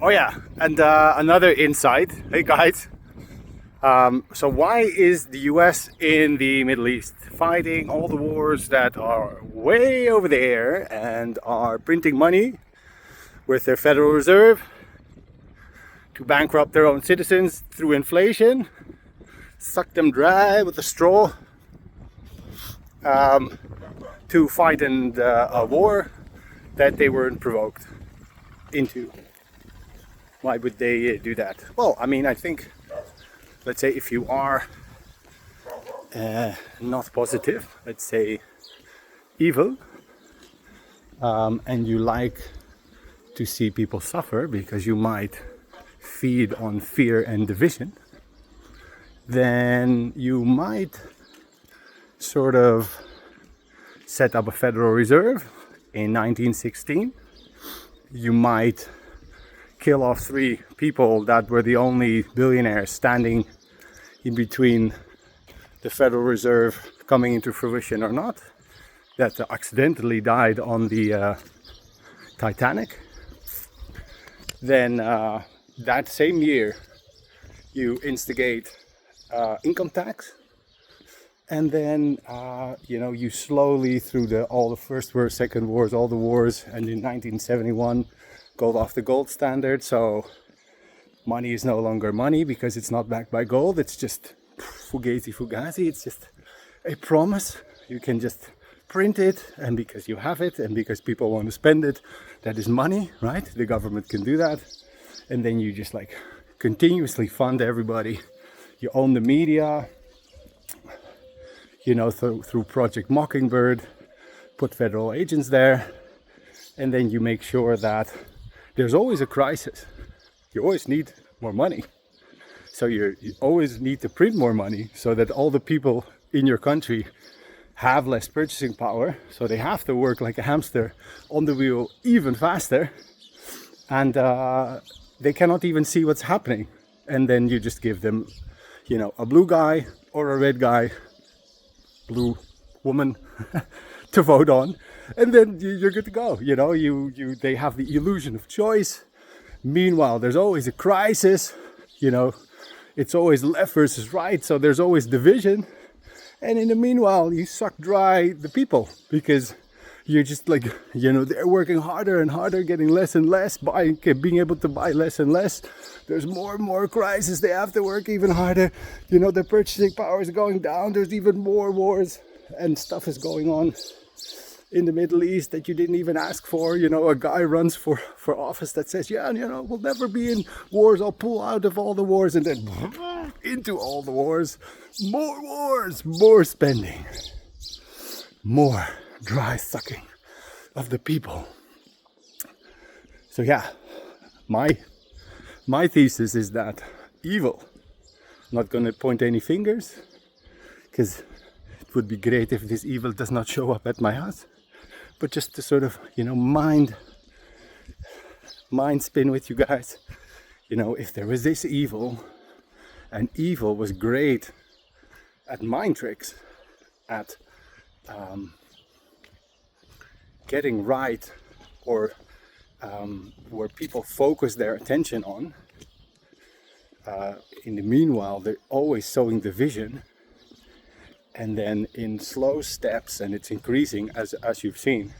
Oh yeah, and another insight. Hey guys, so why is the US in the Middle East fighting all the wars that are way over there and are printing money with their Federal Reserve to bankrupt their own citizens through inflation, suck them dry with a straw, to fight in a war that they weren't provoked into? Why would they do that? Well, I mean, I think, let's say if you are not positive, let's say evil, and you like to see people suffer because you might feed on fear and division, then you might sort of set up a Federal Reserve in 1916. You might kill off 3 people that were the only billionaires standing in between the Federal Reserve coming into fruition or not, that accidentally died on the Titanic. Then that same year you instigate income tax, and then you slowly through all the first wars, second wars, all the wars, and in 1971 gold off the gold standard. So money is no longer money because it's not backed by gold. It's just fugazi. It's just a promise. You can just print it, and because you have it and because people want to spend it, that is money, right? The government can do that. And then you just like continuously fund everybody. You own the media, through Project Mockingbird, put federal agents there, and then you make sure that there's always a crisis. You always need more money. So you always need to print more money so that all the people in your country have less purchasing power. So they have to work like a hamster on the wheel even faster. And they cannot even see what's happening. And then you just give them, a blue guy or a red guy, blue woman to vote on, and then you're good to go. They have the illusion of choice. Meanwhile, there's always a crisis. It's always left versus right, so there's always division. And in the meanwhile, you suck dry the people because you're just like, they're working harder and harder, getting less and less, being able to buy less and less. There's more and more crisis. They have to work even harder. Their purchasing power is going down. There's even more wars and stuff is going on in the Middle East that you didn't even ask for. A guy runs for office that says, we'll never be in wars. I'll pull out of all the wars, and then into all the wars, more spending, more dry sucking of the people. So yeah, my thesis is that evil, I'm not going to point any fingers, because it would be great if this evil does not show up at my house, but just to sort of, mind spin with you guys. If there was this evil, and evil was great at mind tricks, at getting right, or where people focus their attention on, in the meanwhile they're always sowing division. And then in slow steps, and it's increasing as you've seen,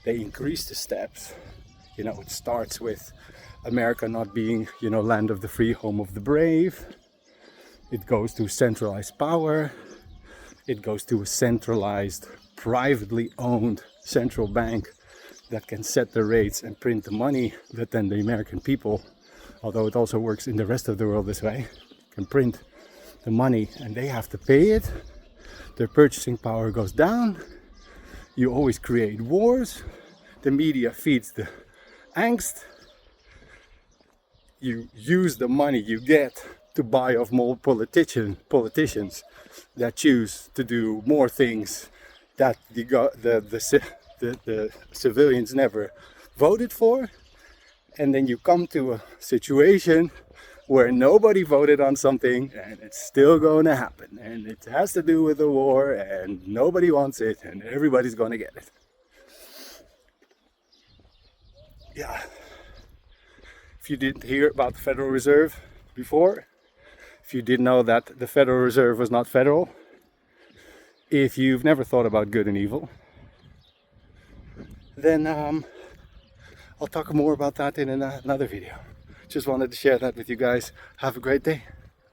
they increase the steps. It starts with America not being, land of the free, home of the brave. It goes to centralized power. It goes to a centralized, privately owned central bank that can set the rates and print the money that then the American people, although it also works in the rest of the world this way, can print the money and they have to pay it. Their purchasing power goes down. You always create wars. The media feeds the angst. You use the money you get to buy off more politicians that choose to do more things that the civilians never voted for. And then you come to a situation where nobody voted on something and it's still going to happen, and it has to do with the war and nobody wants it and everybody's going to get it. Yeah, if you didn't hear about the Federal Reserve before, if you didn't know that the Federal Reserve was not federal, if you've never thought about good and evil, then I'll talk more about that in another video. Just wanted to share that with you guys. Have a great day.